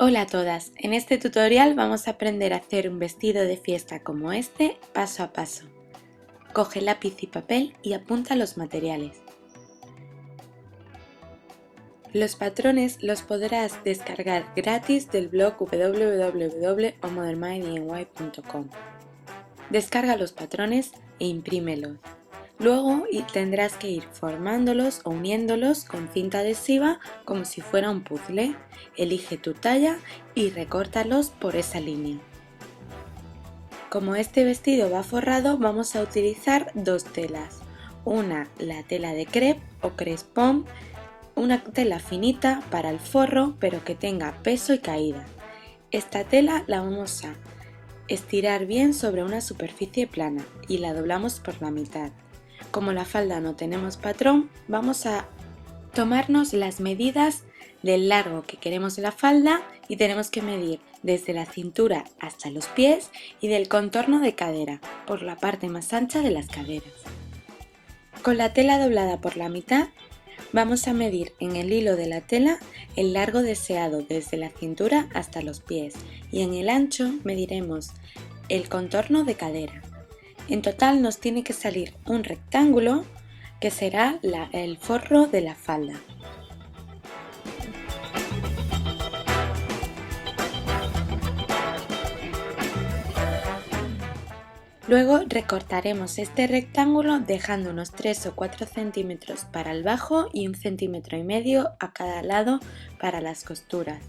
Hola a todas, en este tutorial vamos a aprender a hacer un vestido de fiesta como este paso a paso. Coge lápiz y papel y apunta los materiales. Los patrones los podrás descargar gratis del blog www.omodernmydny.com. Descarga los patrones e imprímelos. Luego tendrás que ir formándolos o uniéndolos con cinta adhesiva como si fuera un puzzle. Elige tu talla y recórtalos por esa línea. Como este vestido va forrado, vamos a utilizar dos telas. Una, la tela de crepe o crespón, una tela finita para el forro pero que tenga peso y caída. Esta tela la vamos a estirar bien sobre una superficie plana y la doblamos por la mitad. Como la falda no tenemos patrón, vamos a tomarnos las medidas del largo que queremos la falda y tenemos que medir desde la cintura hasta los pies y del contorno de cadera por la parte más ancha de las caderas. Con la tela doblada por la mitad vamos a medir en el hilo de la tela el largo deseado desde la cintura hasta los pies y en el ancho mediremos el contorno de cadera. En total nos tiene que salir un rectángulo que será el forro de la falda. Luego recortaremos este rectángulo dejando unos 3 o 4 centímetros para el bajo y 1,5 centímetros a cada lado para las costuras.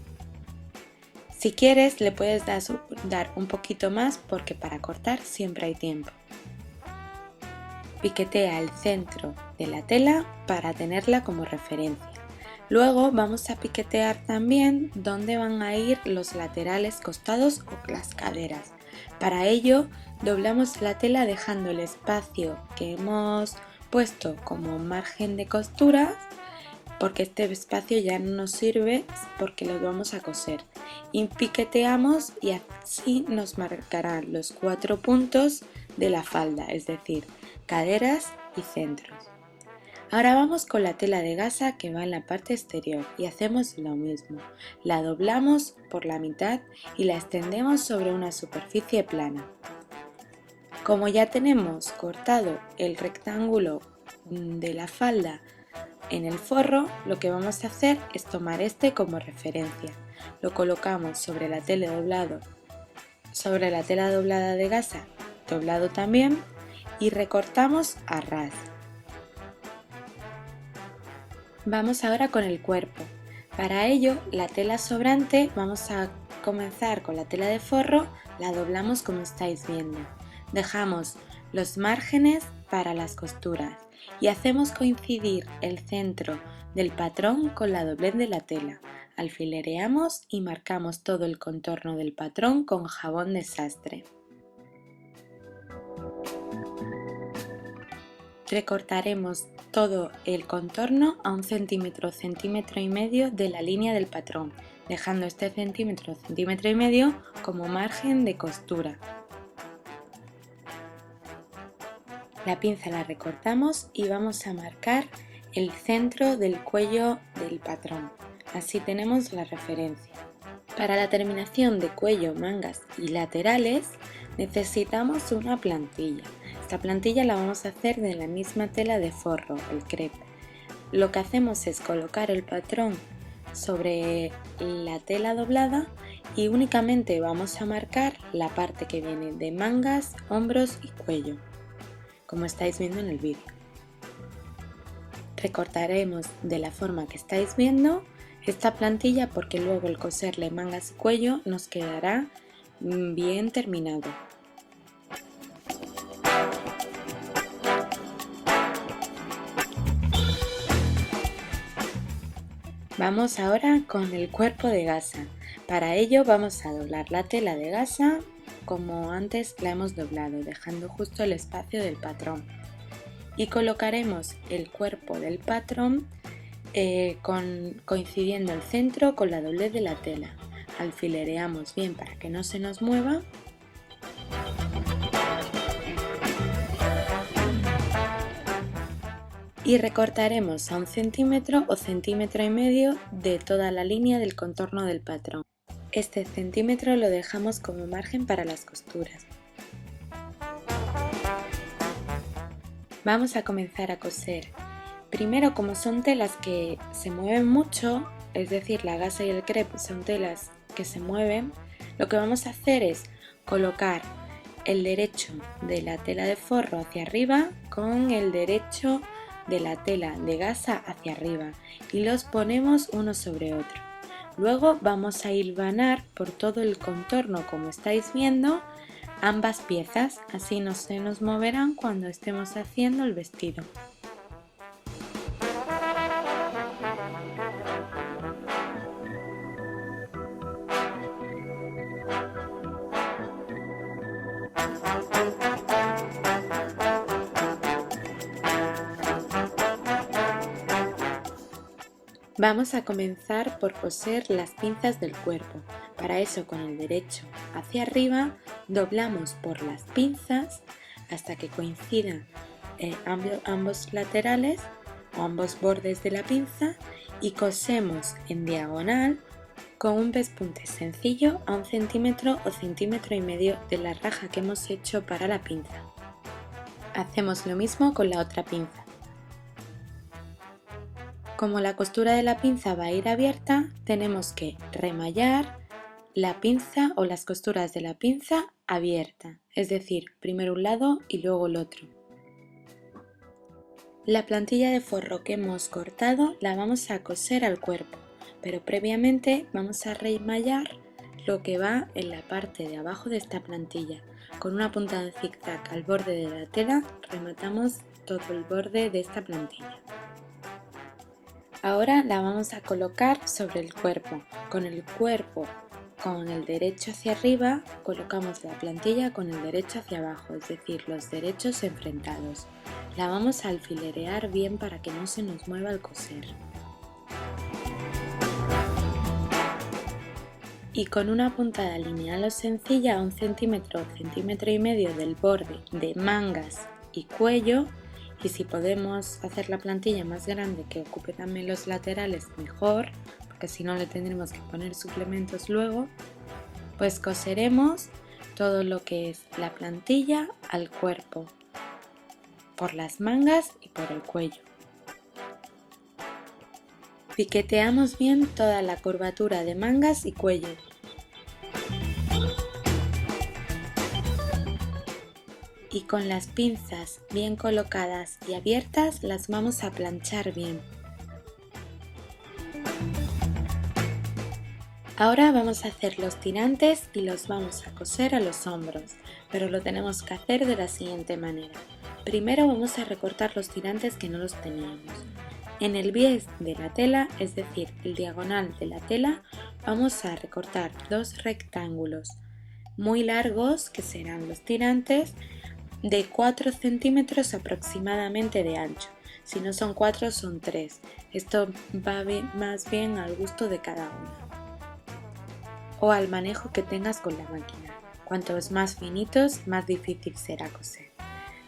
Si quieres le puedes dar un poquito más porque para cortar siempre hay tiempo. Piquetea el centro de la tela para tenerla como referencia. Luego vamos a piquetear también donde van a ir los laterales, costados o las caderas. Para ello doblamos la tela dejando el espacio que hemos puesto como margen de costura porque este espacio ya no nos sirve porque lo vamos a coser. Y piqueteamos y así nos marcarán los 4 puntos de la falda, es decir, caderas y centros. Ahora vamos con la tela de gasa que va en la parte exterior y hacemos lo mismo. La doblamos por la mitad y la extendemos sobre una superficie plana. Como ya tenemos cortado el rectángulo de la falda en el forro, lo que vamos a hacer es tomar este como referencia. Lo colocamos sobre la tela doblada de gasa, doblado también, y recortamos a ras. Vamos ahora con el cuerpo. Para ello, la tela sobrante vamos a comenzar con la tela de forro, la doblamos como estáis viendo. Dejamos los márgenes para las costuras y hacemos coincidir el centro del patrón con la doblez de la tela. Alfilereamos y marcamos todo el contorno del patrón con jabón de sastre. Recortaremos todo el contorno a 1 centímetro, 1,5 centímetros de la línea del patrón, dejando este centímetro, 1,5 centímetros como margen de costura. La pinza la recortamos y vamos a marcar el centro del cuello del patrón, así tenemos la referencia. Para la terminación de cuello, mangas y laterales necesitamos una plantilla. Esta plantilla la vamos a hacer de la misma tela de forro, el crepe. Lo que hacemos es colocar el patrón sobre la tela doblada y únicamente vamos a marcar la parte que viene de mangas, hombros y cuello, como estáis viendo en el vídeo. Recortaremos de la forma que estáis viendo esta plantilla porque luego al coserle mangas y cuello nos quedará bien terminado. Vamos ahora con el cuerpo de gasa. Para ello vamos a doblar la tela de gasa como antes la hemos doblado, dejando justo el espacio del patrón. Y colocaremos el cuerpo del patrón coincidiendo el centro con la doblez de la tela. Alfilereamos bien para que no se nos mueva. Y recortaremos a 1 centímetro o 1,5 centímetros de toda la línea del contorno del patrón. Este centímetro lo dejamos como margen para las costuras. Vamos a comenzar a coser. Primero, como son telas que se mueven mucho, es decir, la gasa y el crepe son telas que se mueven, lo que vamos a hacer es colocar el derecho de la tela de forro hacia arriba con el derecho de la tela de gasa hacia arriba y los ponemos uno sobre otro. Luego vamos a hilvanar por todo el contorno, como estáis viendo, ambas piezas, así no se nos moverán cuando estemos haciendo el vestido. Vamos a comenzar por coser las pinzas del cuerpo. Para eso, con el derecho hacia arriba, doblamos por las pinzas hasta que coincidan ambos laterales o ambos bordes de la pinza y cosemos en diagonal con un pespunte sencillo a 1 centímetro o centímetro y medio de la raja que hemos hecho para la pinza. Hacemos lo mismo con la otra pinza. Como la costura de la pinza va a ir abierta, tenemos que remallar la pinza o las costuras de la pinza abierta, es decir, primero un lado y luego el otro. La plantilla de forro que hemos cortado la vamos a coser al cuerpo, pero previamente vamos a remallar lo que va en la parte de abajo de esta plantilla. Con una punta de zigzag al borde de la tela rematamos todo el borde de esta plantilla. Ahora la vamos a colocar sobre el cuerpo. Con el cuerpo con el derecho hacia arriba colocamos la plantilla con el derecho hacia abajo, es decir, los derechos enfrentados. La vamos a alfilerear bien para que no se nos mueva al coser. Y con una puntada lineal o sencilla a 1 centímetro o centímetro y medio del borde de mangas y cuello, y si podemos hacer la plantilla más grande que ocupe también los laterales, mejor, porque si no le tendremos que poner suplementos luego, pues coseremos todo lo que es la plantilla al cuerpo, por las mangas y por el cuello. Piqueteamos bien toda la curvatura de mangas y cuello. Y con las pinzas bien colocadas y abiertas las vamos a planchar bien. Ahora vamos a hacer los tirantes y los vamos a coser a los hombros, pero lo tenemos que hacer de la siguiente manera. Primero vamos a recortar los tirantes que no los teníamos. En el bies de la tela, es decir, el diagonal de la tela, vamos a recortar dos rectángulos muy largos, que serán los tirantes, de 4 centímetros aproximadamente de ancho. Si no son 4, son 3. Esto va más bien al gusto de cada uno o al manejo que tengas con la máquina. Cuantos más finitos, más difícil será coser.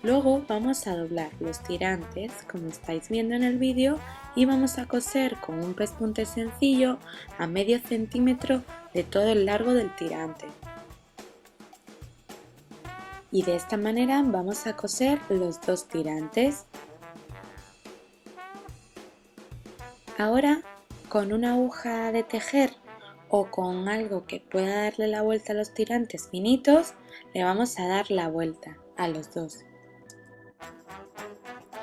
Luego vamos a doblar los tirantes, como estáis viendo en el vídeo, y vamos a coser con un pespunte sencillo a medio centímetro de todo el largo del tirante. Y de esta manera vamos a coser los dos tirantes. Ahora, con una aguja de tejer o con algo que pueda darle la vuelta a los tirantes finitos, le vamos a dar la vuelta a los dos.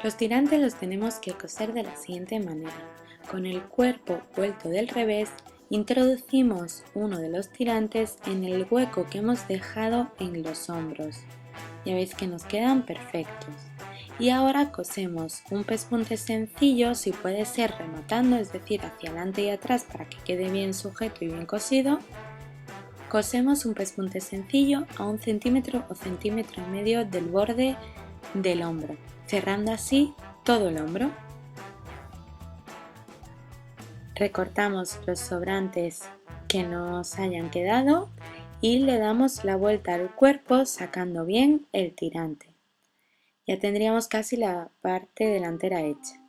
Los tirantes los tenemos que coser de la siguiente manera. Con el cuerpo vuelto del revés, introducimos uno de los tirantes en el hueco que hemos dejado en los hombros. Ya veis que nos quedan perfectos. Y ahora cosemos un pespunte sencillo, si puede ser rematando, es decir, hacia adelante y atrás para que quede bien sujeto y bien cosido. Cosemos un pespunte sencillo a 1 centímetro o centímetro y medio del borde del hombro, cerrando así todo el hombro. Recortamos los sobrantes que nos hayan quedado y le damos la vuelta al cuerpo sacando bien el tirante. Ya tendríamos casi la parte delantera hecha.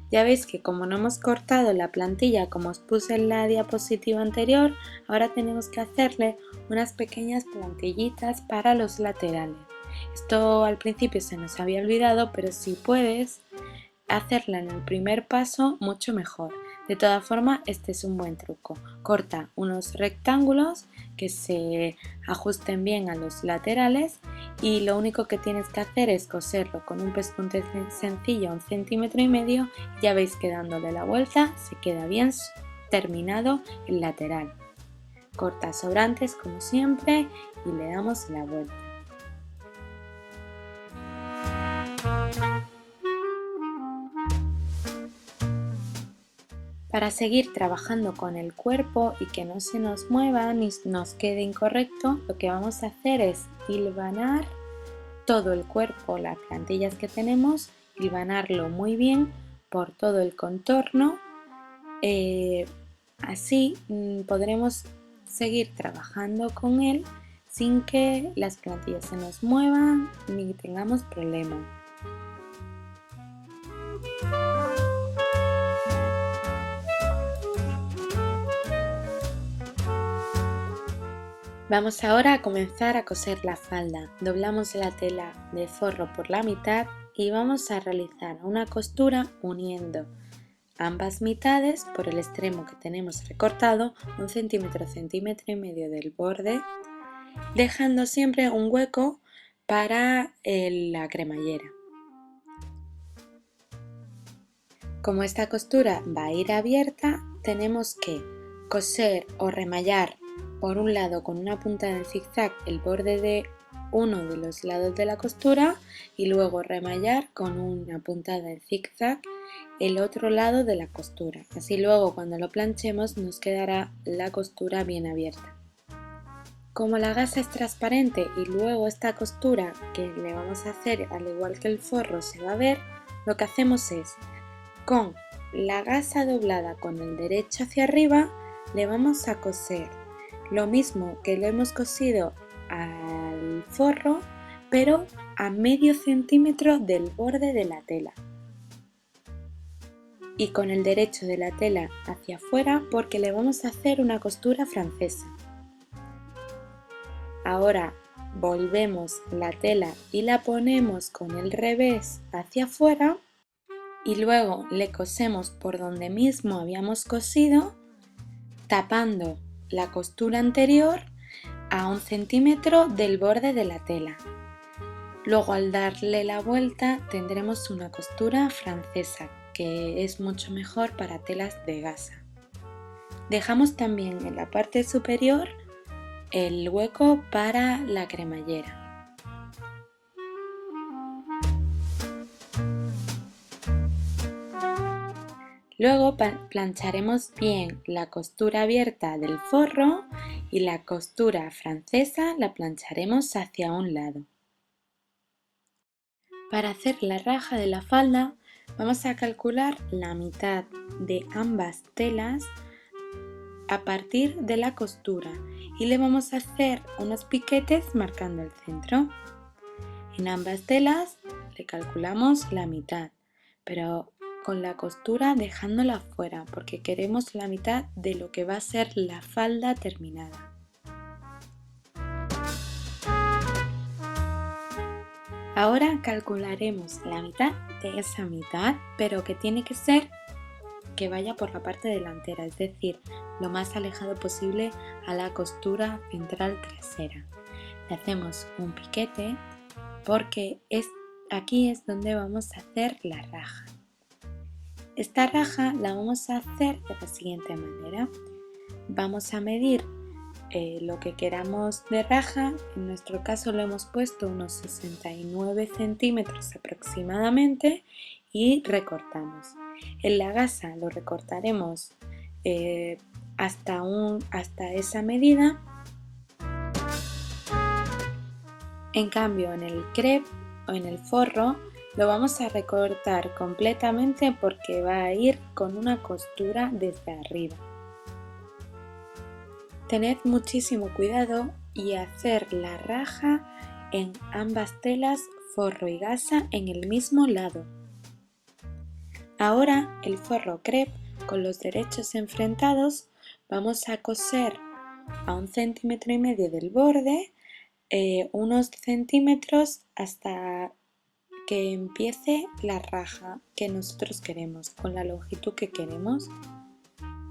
Ya veis que como no hemos cortado la plantilla como os puse en la diapositiva anterior, ahora tenemos que hacerle unas pequeñas plantillitas para los laterales. Esto al principio se nos había olvidado, pero si puedes hacerla en el primer paso, mucho mejor. De todas formas, este es un buen truco. Corta unos rectángulos que se ajusten bien a los laterales y lo único que tienes que hacer es coserlo con un pespunte sencillo 1,5 centímetros. Ya veis que dándole la vuelta se queda bien terminado el lateral. Corta sobrantes como siempre y le damos la vuelta. Para seguir trabajando con el cuerpo y que no se nos mueva ni nos quede incorrecto, lo que vamos a hacer es hilvanar todo el cuerpo, las plantillas que tenemos, hilvanarlo muy bien por todo el contorno. Así podremos seguir trabajando con él sin que las plantillas se nos muevan ni tengamos problemas. Vamos ahora a comenzar a coser la falda. Doblamos la tela de forro por la mitad y vamos a realizar una costura uniendo ambas mitades por el extremo que tenemos recortado, 1 centímetro, centímetro y medio del borde, dejando siempre un hueco para la cremallera. Como esta costura va a ir abierta, tenemos que coser o remallar por un lado con una punta de zigzag el borde de uno de los lados de la costura y luego remallar con una puntada de zigzag el otro lado de la costura. Así luego cuando lo planchemos nos quedará la costura bien abierta. Como la gasa es transparente y luego esta costura que le vamos a hacer al igual que el forro se va a ver, lo que hacemos es con la gasa doblada con el derecho hacia arriba le vamos a coser lo mismo que lo hemos cosido al forro, pero a medio centímetro del borde de la tela. Y con el derecho de la tela hacia afuera porque le vamos a hacer una costura francesa. Ahora volvemos la tela y la ponemos con el revés hacia afuera y luego le cosemos por donde mismo habíamos cosido, tapando la costura anterior a 1 centímetro del borde de la tela. Luego al darle la vuelta tendremos una costura francesa que es mucho mejor para telas de gasa. Dejamos también en la parte superior el hueco para la cremallera. Luego plancharemos bien la costura abierta del forro y la costura francesa la plancharemos hacia un lado. Para hacer la raja de la falda vamos a calcular la mitad de ambas telas a partir de la costura y le vamos a hacer unos piquetes marcando el centro. En ambas telas le calculamos la mitad, pero con la costura dejándola fuera porque queremos la mitad de lo que va a ser la falda terminada. Ahora calcularemos la mitad de esa mitad, pero que tiene que ser que vaya por la parte delantera, es decir, lo más alejado posible a la costura central trasera. Le hacemos un piquete porque aquí es donde vamos a hacer la raja. Esta raja la vamos a hacer de la siguiente manera. Vamos a medir lo que queramos de raja, en nuestro caso lo hemos puesto unos 69 centímetros aproximadamente y recortamos. En la gasa lo recortaremos hasta esa medida. En cambio en el crepe o en el forro lo vamos a recortar completamente porque va a ir con una costura desde arriba. Tened muchísimo cuidado y hacer la raja en ambas telas, forro y gasa, en el mismo lado. Ahora el forro crepe con los derechos enfrentados vamos a coser a 1,5 cm del borde unos centímetros hasta que empiece la raja que nosotros queremos, con la longitud que queremos.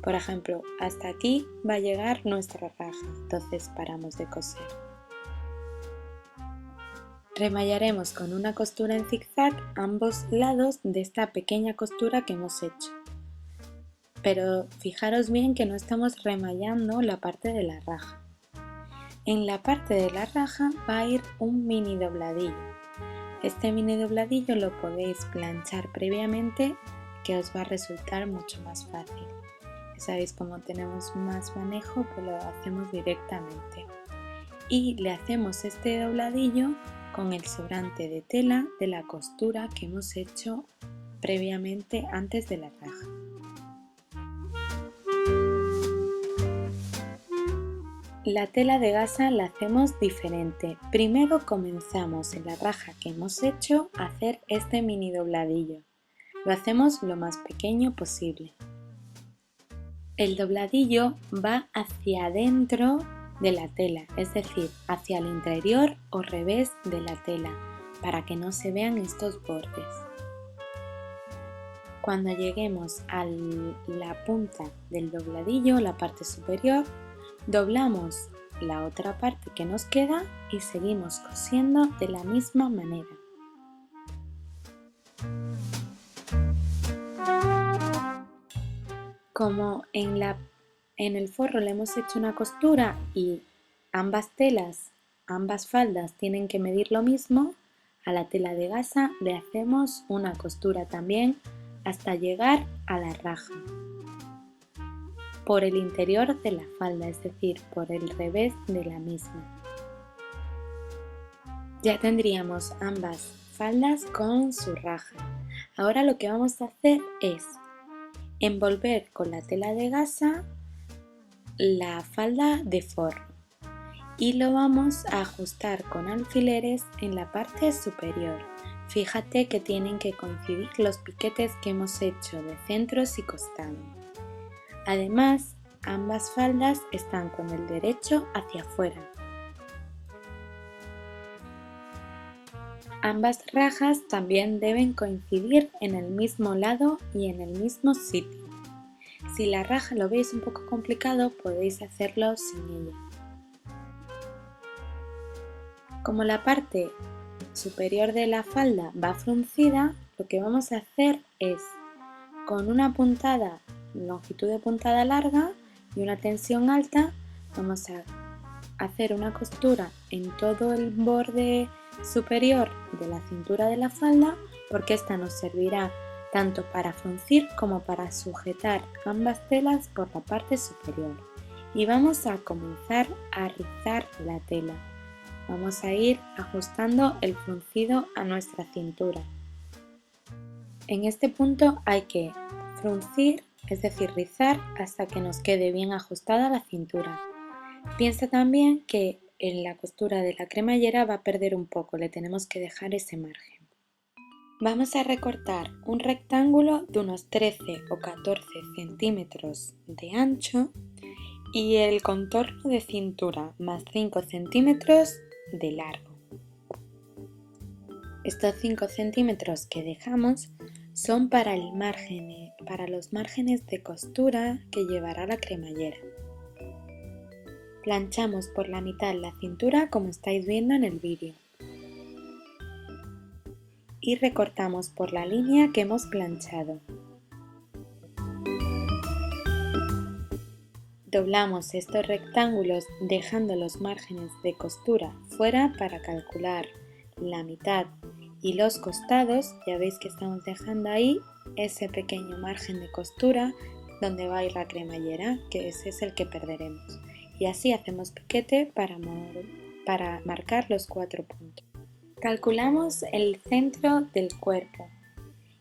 Por ejemplo, hasta aquí va a llegar nuestra raja, entonces paramos de coser. Remallaremos con una costura en zigzag ambos lados de esta pequeña costura que hemos hecho. Pero fijaros bien que no estamos remallando la parte de la raja. En la parte de la raja va a ir un mini dobladillo. Este mini dobladillo lo podéis planchar previamente, que os va a resultar mucho más fácil. Ya sabéis, como tenemos más manejo, pues lo hacemos directamente. Y le hacemos este dobladillo con el sobrante de tela de la costura que hemos hecho previamente antes de la raja. La tela de gasa la hacemos diferente. Primero comenzamos en la raja que hemos hecho a hacer este mini dobladillo. Lo hacemos lo más pequeño posible. El dobladillo va hacia adentro de la tela, es decir, hacia el interior o revés de la tela, para que no se vean estos bordes. Cuando lleguemos a la punta del dobladillo, la parte superior, doblamos la otra parte que nos queda y seguimos cosiendo de la misma manera. Como en el forro le hemos hecho una costura y ambas telas, ambas faldas tienen que medir lo mismo, a la tela de gasa le hacemos una costura también hasta llegar a la raja. Por el interior de la falda, es decir, por el revés de la misma. Ya tendríamos ambas faldas con su raja. Ahora lo que vamos a hacer es envolver con la tela de gasa la falda de forro y lo vamos a ajustar con alfileres en la parte superior. Fíjate que tienen que coincidir los piquetes que hemos hecho de centros y costado. Además, ambas faldas están con el derecho hacia afuera. Ambas rajas también deben coincidir en el mismo lado y en el mismo sitio. Si la raja lo veis un poco complicado, podéis hacerlo sin ella. Como la parte superior de la falda va fruncida, lo que vamos a hacer es, con una puntada, longitud de puntada larga y una tensión alta, vamos a hacer una costura en todo el borde superior de la cintura de la falda, porque esta nos servirá tanto para fruncir como para sujetar ambas telas por la parte superior. Y vamos a comenzar a rizar la tela. Vamos a ir ajustando el fruncido a nuestra cintura. En este punto hay que fruncir, es decir, rizar hasta que nos quede bien ajustada la cintura. Piensa también que en la costura de la cremallera va a perder un poco, le tenemos que dejar ese margen. Vamos a recortar un rectángulo de unos 13 o 14 centímetros de ancho y el contorno de cintura más 5 centímetros de largo. Estos 5 centímetros que dejamos son para los márgenes de costura que llevará la cremallera. Planchamos por la mitad la cintura como estáis viendo en el vídeo. Y recortamos por la línea que hemos planchado. Doblamos estos rectángulos dejando los márgenes de costura fuera para calcular la mitad y los costados. Ya veis que estamos dejando ahí ese pequeño margen de costura donde va a ir la cremallera, que ese es el que perderemos. Y así hacemos piquete para marcar los 4 puntos. Calculamos el centro del cuerpo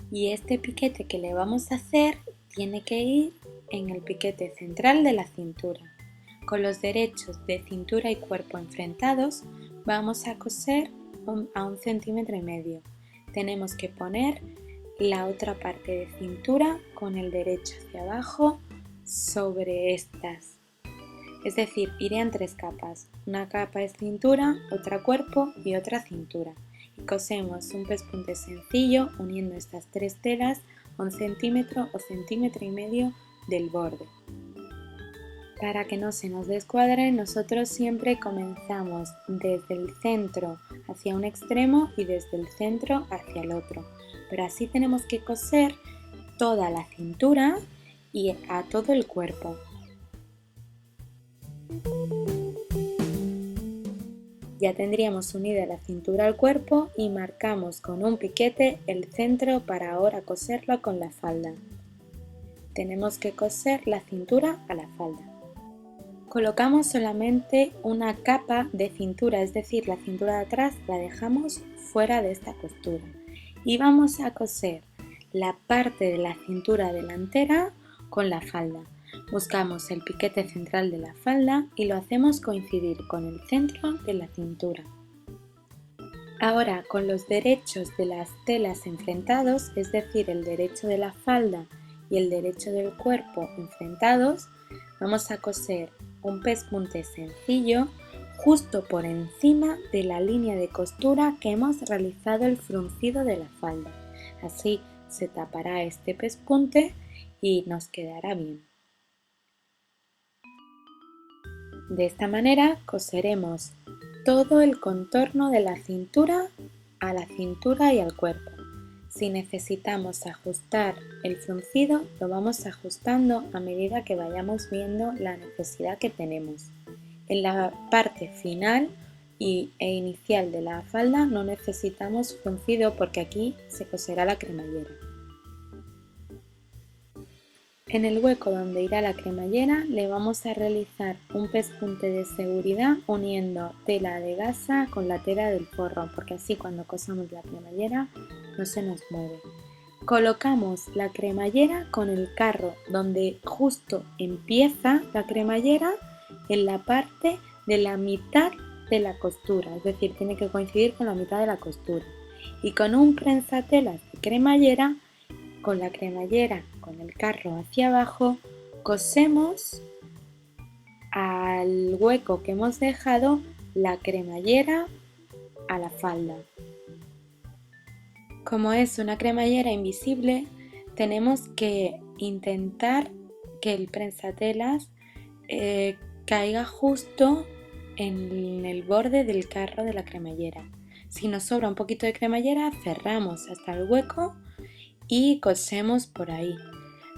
y este piquete que le vamos a hacer tiene que ir en el piquete central de la cintura. Con los derechos de cintura y cuerpo enfrentados vamos a coser a 1,5 centímetros. Tenemos que poner la otra parte de cintura con el derecho hacia abajo sobre estas. Es decir, irían 3 capas. Una capa es cintura, otra cuerpo y otra cintura. Y cosemos un pespunte sencillo uniendo estas 3 telas a 1 centímetro o centímetro y medio del borde. Para que no se nos descuadre, nosotros siempre comenzamos desde el centro hacia un extremo y desde el centro hacia el otro. Pero así tenemos que coser toda la cintura y a todo el cuerpo. Ya tendríamos unida la cintura al cuerpo y marcamos con un piquete el centro para ahora coserlo con la falda. Tenemos que coser la cintura a la falda. Colocamos solamente una capa de cintura, es decir, la cintura de atrás la dejamos fuera de esta costura. Y vamos a coser la parte de la cintura delantera con la falda. Buscamos el piquete central de la falda y lo hacemos coincidir con el centro de la cintura. Ahora, con los derechos de las telas enfrentados, es decir, el derecho de la falda y el derecho del cuerpo enfrentados, vamos a coser un pespunte sencillo justo por encima de la línea de costura que hemos realizado el fruncido de la falda. Así se tapará este pespunte y nos quedará bien. De esta manera coseremos todo el contorno de la cintura a la cintura y al cuerpo. Si necesitamos ajustar el fruncido, lo vamos ajustando a medida que vayamos viendo la necesidad que tenemos. En la parte final e inicial de la falda no necesitamos fruncido porque aquí se coserá la cremallera. En el hueco donde irá la cremallera le vamos a realizar un pespunte de seguridad uniendo tela de gasa con la tela del forro, porque así cuando cosamos la cremallera no se nos mueve. Colocamos la cremallera con el carro donde justo empieza la cremallera en la parte de la mitad de la costura, es decir, tiene que coincidir con la mitad de la costura. Y con un prensatelas de cremallera, con la cremallera con el carro hacia abajo, cosemos al hueco que hemos dejado la cremallera a la falda. Como es una cremallera invisible, tenemos que intentar que el prensatelas caiga justo en el borde del carro de la cremallera. Si nos sobra un poquito de cremallera, cerramos hasta el hueco y cosemos por ahí.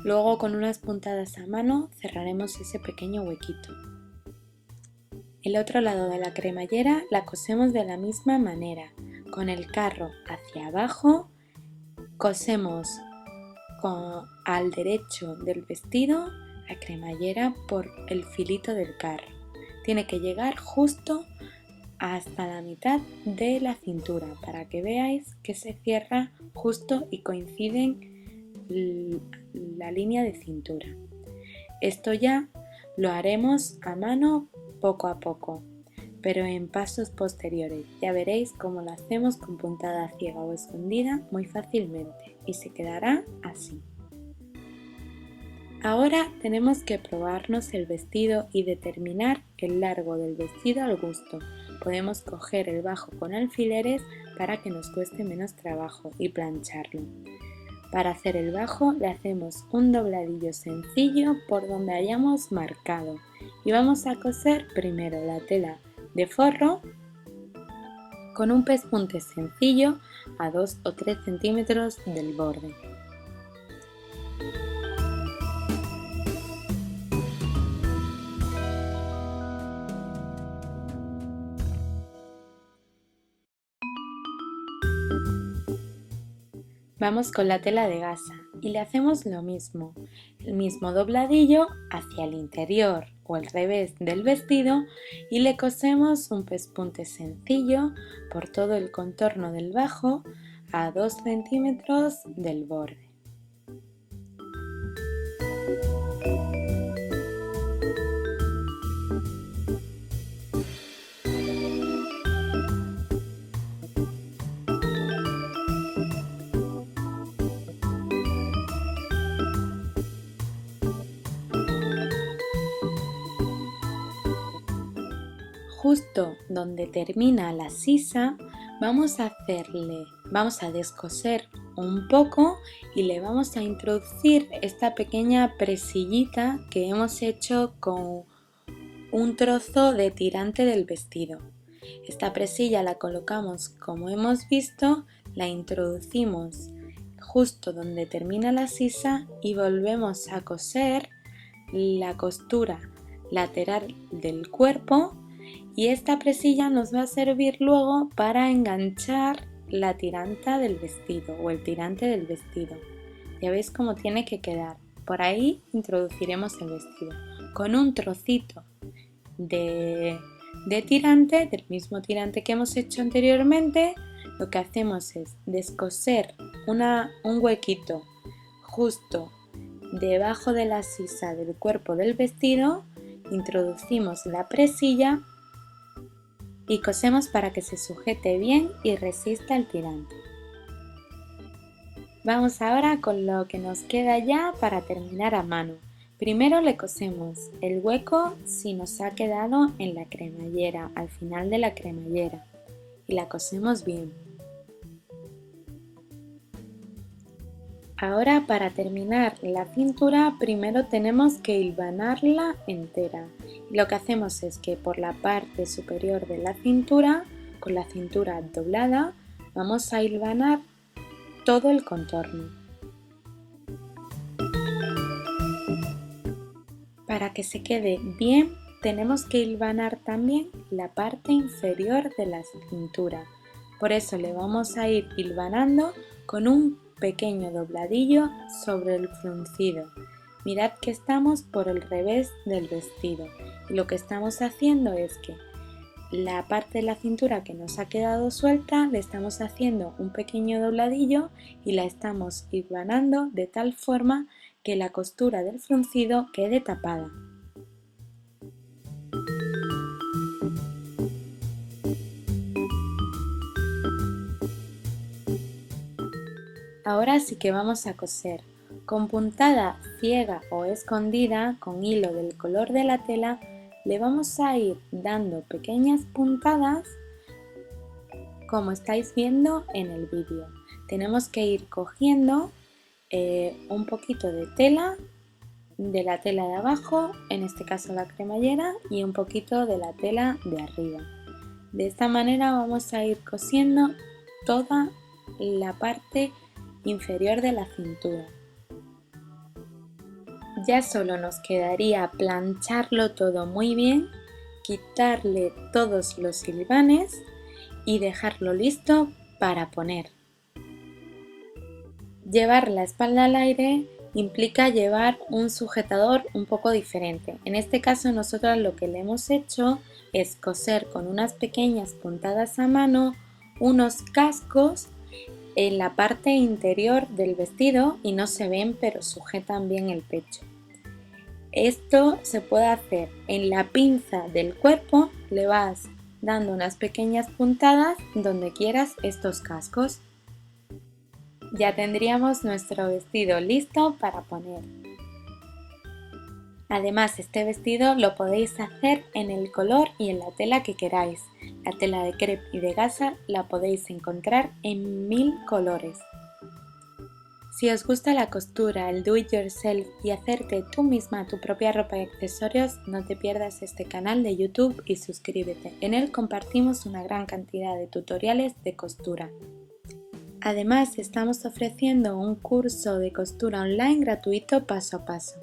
Luego con unas puntadas a mano cerraremos ese pequeño huequito. El otro lado de la cremallera la cosemos de la misma manera. Con el carro hacia abajo cosemos al derecho del vestido la cremallera por el filito del carro. Tiene que llegar justo hasta la mitad de la cintura para que veáis que se cierra justo y coinciden la línea de cintura. Esto ya lo haremos a mano poco a poco, pero en pasos posteriores. Ya veréis cómo lo hacemos con puntada ciega o escondida muy fácilmente y se quedará así. Ahora tenemos que probarnos el vestido y determinar el largo del vestido al gusto. Podemos coger el bajo con alfileres para que nos cueste menos trabajo y plancharlo. Para hacer el bajo le hacemos un dobladillo sencillo por donde hayamos marcado y vamos a coser primero la tela de forro con un pespunte sencillo a 2 o 3 centímetros del borde. Vamos con la tela de gasa y le hacemos lo mismo, el mismo dobladillo hacia el interior o al revés del vestido y le cosemos un pespunte sencillo por todo el contorno del bajo a 2 centímetros del borde. justo donde termina la sisa vamos a descoser un poco y le vamos a introducir esta pequeña presillita que hemos hecho con un trozo de tirante del vestido. Esta presilla la colocamos como hemos visto, la introducimos justo donde termina la sisa y volvemos a coser la costura lateral del cuerpo, y esta presilla nos va a servir luego para enganchar la tiranta del vestido o el tirante del vestido. Ya veis cómo tiene que quedar. Por ahí introduciremos el vestido con un trocito de tirante, del mismo tirante que hemos hecho anteriormente. Lo que hacemos es descoser un huequito justo debajo de la sisa del cuerpo del vestido, introducimos la presilla y cosemos para que se sujete bien y resista el tirante. Vamos ahora con lo que nos queda ya para terminar a mano. Primero le cosemos el hueco si nos ha quedado en la cremallera, al final de la cremallera, y la cosemos bien. Ahora, para terminar la cintura, primero tenemos que hilvanarla entera. Lo que hacemos es que por la parte superior de la cintura, con la cintura doblada, vamos a hilvanar todo el contorno. Para que se quede bien, tenemos que hilvanar también la parte inferior de la cintura. Por eso le vamos a ir hilvanando con un pequeño dobladillo sobre el fruncido. Mirad que estamos por el revés del vestido y lo que estamos haciendo es que la parte de la cintura que nos ha quedado suelta le estamos haciendo un pequeño dobladillo y la estamos hilvanando de tal forma que la costura del fruncido quede tapada. Ahora sí que vamos a coser. Con puntada ciega o escondida, con hilo del color de la tela, le vamos a ir dando pequeñas puntadas como estáis viendo en el vídeo. Tenemos que ir cogiendo un poquito de la tela de abajo, en este caso la cremallera, y un poquito de la tela de arriba. De esta manera vamos a ir cosiendo toda la parte inferior de la cintura. Ya solo nos quedaría plancharlo todo muy bien, quitarle todos los hilvanes y dejarlo listo para poner. Llevar la espalda al aire implica llevar un sujetador un poco diferente. En este caso nosotros lo que le hemos hecho es coser con unas pequeñas puntadas a mano unos cascos en la parte interior del vestido y no se ven pero sujetan bien el pecho. Esto se puede hacer en la pinza del cuerpo, le vas dando unas pequeñas puntadas donde quieras estos cascos. Ya tendríamos nuestro vestido listo para poner. Además, este vestido lo podéis hacer en el color y en la tela que queráis. La tela de crepe y de gasa la podéis encontrar en 1000 colores. Si os gusta la costura, el do it yourself y hacerte tú misma tu propia ropa y accesorios, no te pierdas este canal de YouTube y suscríbete. En él compartimos una gran cantidad de tutoriales de costura. Además, estamos ofreciendo un curso de costura online gratuito paso a paso.